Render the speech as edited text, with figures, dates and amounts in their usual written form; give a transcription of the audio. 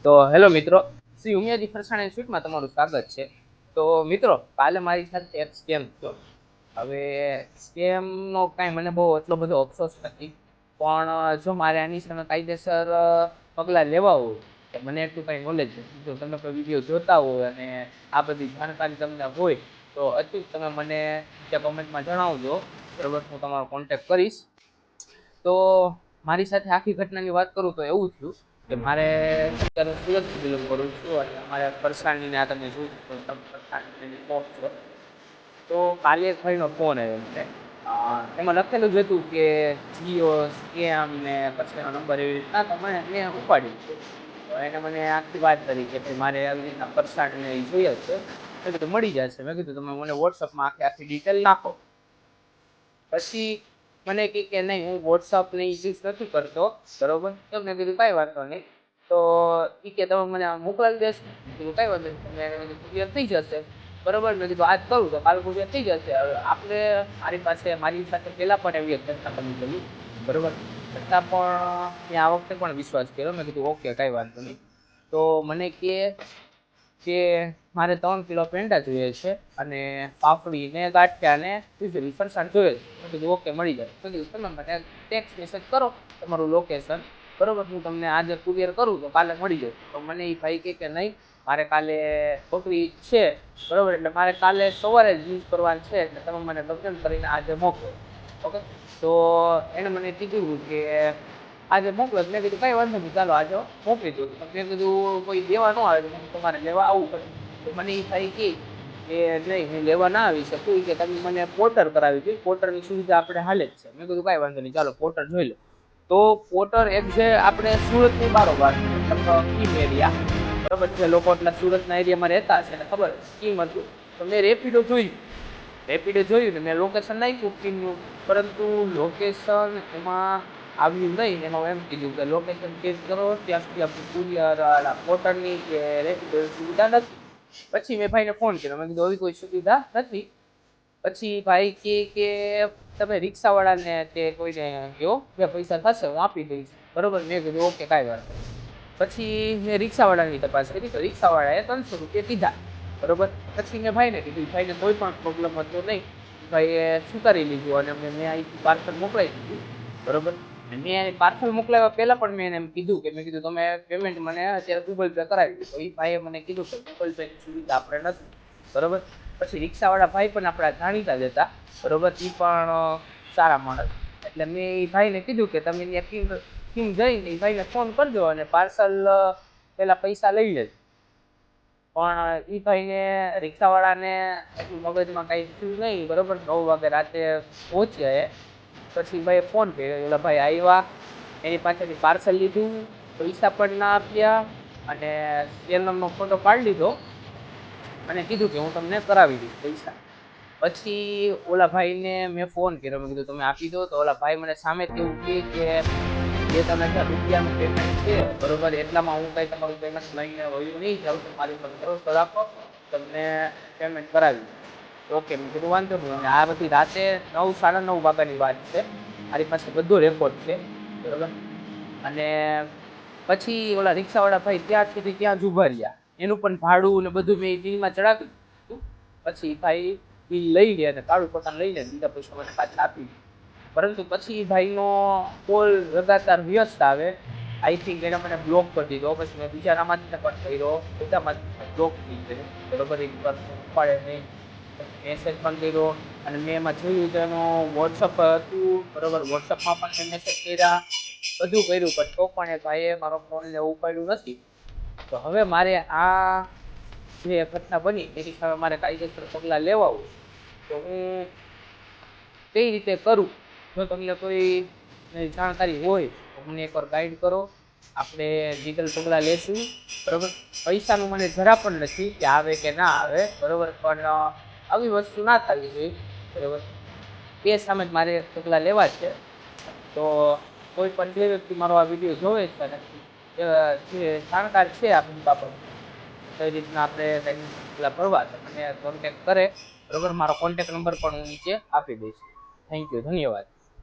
તો હેલો મિત્રો, શ્રી ઉમિયાજી ફરસાણી સ્વીટમાં તમારું સ્વાગત છે. તો મિત્રો, કાલે મારી સાથે એક સ્કેમ થયો. હવે સ્કેમનો કાંઈ મને બહુ એટલો બધો અફસોસ નથી, પણ જો મારે આની સામે કાયદેસર પગલાં લેવા હોય તો મને એટલું કાંઈ નોલેજ નથી. જો તમે કોઈ વિડીયો જોતા હોય અને આ બધી જાણકારી તમને હોય તો અચૂક તમે મને કમેન્ટમાં જણાવજો, બરાબર? હું તમારો કોન્ટેક્ટ કરીશ. તો મારી સાથે આખી ઘટનાની વાત કરું તો એવું થયું કે મારે અત્યારે સુરત બિલોંગ કરું છું અને અમારે ફરસાણની આ તમે જોયું છો. તો કાલે એક ભાઈનો ફોન આવ્યો મને. એમાં લખેલું જ હતું કે જીઓ સ્કેમ ને પછી એનો નંબર એવી રીતના, તો મેં ઉપાડી દીધું. તો એને મને આખી વાત કરી કે મારે આવી રીતના ફરસાણને એ જોઈએ છે. મેં કીધું મળી જશે. મેં કીધું તમે મને વોટ્સઅપમાં આખી ડિટેલ નાખો. પછી મને કે નહીં, હું વોટ્સઅપ ને યુઝ નથી કરતો, બરોબર? તો મેં કીધું કાંઈ વાંધો નહીં. તો એ કે તમે મને મોકલાવી દેશો? કીધું કાંઈ વાંધો નહીં, તમે કુરિયર થઈ જશે, બરોબર? મેં કીધું આજ કરું તો કાલ કુરિયર થઈ જશે. હવે આપણે મારી સાથે પહેલાં પણ એવી એક ઘટના બની ગઈ, બરોબર? છતાં પણ મેં આ વખતે પણ વિશ્વાસ કર્યો. મેં કીધું ઓકે, કાંઈ વાંધો નહીં. તો મને કે મારે 3 કિલો પેંડા જોઈએ છે અને પાપડી ને ગાંઠિયા ને ફરસાણ જોઈએ છે. મેં કીધું ઓકે, મળી જાય. મેં કીધું તમે મને ટેક્સ્ટ મેસેજ કરો તમારું લોકેશન, બરોબર? હું તમને આજે કુરિયર કરું તો કાલે મળી જાય. તો મને એ ભાઈ કે નહીં, મારે કાલે છોકરી છે, બરોબર? એટલે મારે કાલે સવારે જ યુઝ કરવાનું છે, એટલે તમે મને લગ્ન કરીને આજે મોકલો. ઓકે. તો એણે મને કીધું કે આજે મોકલો. મેં કીધું કાંઈ વાંધો નહીં, ચાલો આજે મોકલી દઉં. મેં કીધું કોઈ લેવા ન આવે તો તમારે લેવા આવવું પડે. તો મને એ ભાઈ કે નહીં, હું લેવા ના આવી શકું, કે તમે મને પોર્ટર કરાવી દો. પોર્ટરની સુવિધા આપણે હાલે જ છે. મેં કીધું કાંઈ વાંધો નહીં, ચાલો પોર્ટર જોઈ લો. તો પોર્ટર એક જે આપણે સુરતની બારોબાર, મતલબ કીમ એરિયા, બરાબર? જે લોકો એટલા સુરતના એરિયામાં રહેતા છે એને ખબર કીમ હતું. તો મેં રેપિડો જોયું ને મેં લોકેશન નાખ્યું કીમનું, પરંતુ લોકેશન એમાં આવ્યું નહીં. એમાં એમ કીધું કે લોકેશન ચેન્જ કરો, ત્યાં સુધી આપણી કુરિયર પોર્ટરની કે રેપિડો સુવિધા નથી. પછી મેં ભાઈને ફોન કર્યો. મેં કીધું આવી કોઈ સુવિધા નથી. પછી ભાઈ કે તમે રિક્ષાવાળાને તે કોઈને કહો, કે પૈસા થશે હું આપી દઈશ, બરોબર? મેં કીધું ઓકે, કાંઈ વાત નહીં. પછી મેં રિક્ષાવાળાની તપાસ કરી તો રિક્ષાવાળાએ 300 રૂપિયા કીધા, બરોબર? પછી મેં ભાઈને કીધું, ભાઈને કોઈ પણ પ્રોબ્લેમ હતો નહીં. ભાઈએ સ્વીકારી લીધું અને મેં અહીંથી પાર્સલ મોકલાવી દીધું, બરોબર? મેં પાર્સલ મોકલાવ્યા પહેલાં પણ મેં એને એમ કીધું કે મેં કીધું તમે પેમેન્ટ મને અત્યારે ગૂગલ પે કરાવી દીધું. તો એ ભાઈએ મને કીધું કે ગૂગલ પેની સુવિધા આપણે નથી, બરોબર? પછી રિક્ષાવાળા ભાઈ પણ આપણા જાણીતા જ હતા, બરોબર? એ પણ સારા માણસ. એટલે મેં એ ભાઈને કીધું કે તમે ત્યાં કીમ જઈને એ ભાઈને ફોન કરજો અને પાર્સલ પહેલાં પૈસા લઈ લેજો. પણ એ ભાઈને રિક્ષાવાળાને એટલું મગજમાં કાંઈ થયું નહીં, બરોબર? 9 વાગે રાતે પહોંચ્યા એ. પછી ભાઈએ ફોન કર્યો, એટલે ભાઈ આવ્યા, એની પાસેથી પાર્સલ લીધું, પૈસા પણ ના આપ્યા અને સ્કેનરનો ફોટો પાડી લીધો અને કીધું કે હું તમને કરાવી દઈશ પૈસા. પછી ઓલા ભાઈને મેં ફોન કર્યો. મેં કીધું તમે આપી દો. તો ઓલા ભાઈ મને સામેથી એવું કહે કે જે તમે રૂપિયાનું પેમેન્ટ છે, બરોબર, એટલામાં હું કંઈ તમારું પેમેન્ટ લઈને વયું નહીં જાઉં. તો મારી પર ભરોસો રાખો, તમને પેમેન્ટ કરાવી દઉં. ઓકે, મેં કીધું વાંધો નહીં. અને આ બધી રાતે 9, 9:30 વાગ્યાની વાત છે. મારી પાસે બધો રેકોર્ડ છે, બરોબર? અને પછી ઓલા રિક્ષાવાળા ભાઈ ત્યાં સુધી ત્યાં જ ઊભા રહ્યા. એનું પણ ભાડું ને બધું મેં બિલમાં ચડાવી દીધું. પછી ભાઈ બિલ લઈ ગયા અને કાળું પતાન લઈને બીજા પૈસા મને પાછા આપી દીધા. પરંતુ પછી ભાઈનો કોલ લગાતાર વ્યસ્ત આવે. આઈ થિંક એને મને બ્લોક કરી દીધો. પછી મેં બીજાનામાંથી પણ કર્યો, બધામાંથી બ્લોક થઈ ગયો, બરોબર? એક પર ઉપાડે નહીં, મેસેજ પણ કર્યો અને મેં એમાં જોયું તો એનું વોટ્સઅપ હતું, બરોબર? વોટ્સઅપમાં પણ મેં મેસેજ કર્યા, બધું કર્યું, પણ તો પણ એ ભાઈએ મારો ફોન ઉપાડ્યું નથી. તો હવે મારે આ જે ઘટના બની એની સામે મારે કાયદેસર પગલાં લેવા હોય તો હું કઈ રીતે કરું? જો તમને કોઈ જાણકારી હોય તો મને એકવાર ગાઈડ કરો. આપણે લીગલ પગલાં લેશું, બરાબર? પૈસાનું મને જરા પણ નથી કે આવે કે ના આવે, બરાબર? પણ આવી વસ્તુ ના થવી જોઈએ, બરાબર? તે સામે જ મારે પગલાં લેવા છે. તો કોઈ પણ જે વ્યક્તિ મારો આ વિડીયો જોવે છે અને જે જાણકાર છે આપણી બાબત, કઈ રીતના આપણે પગલાં ભરવા, મને કોન્ટેક્ટ કરે, બરાબર? મારો કોન્ટેક્ટ નંબર પણ હું નીચે આપી દઈશ. થેન્ક યુ, ધન્યવાદ.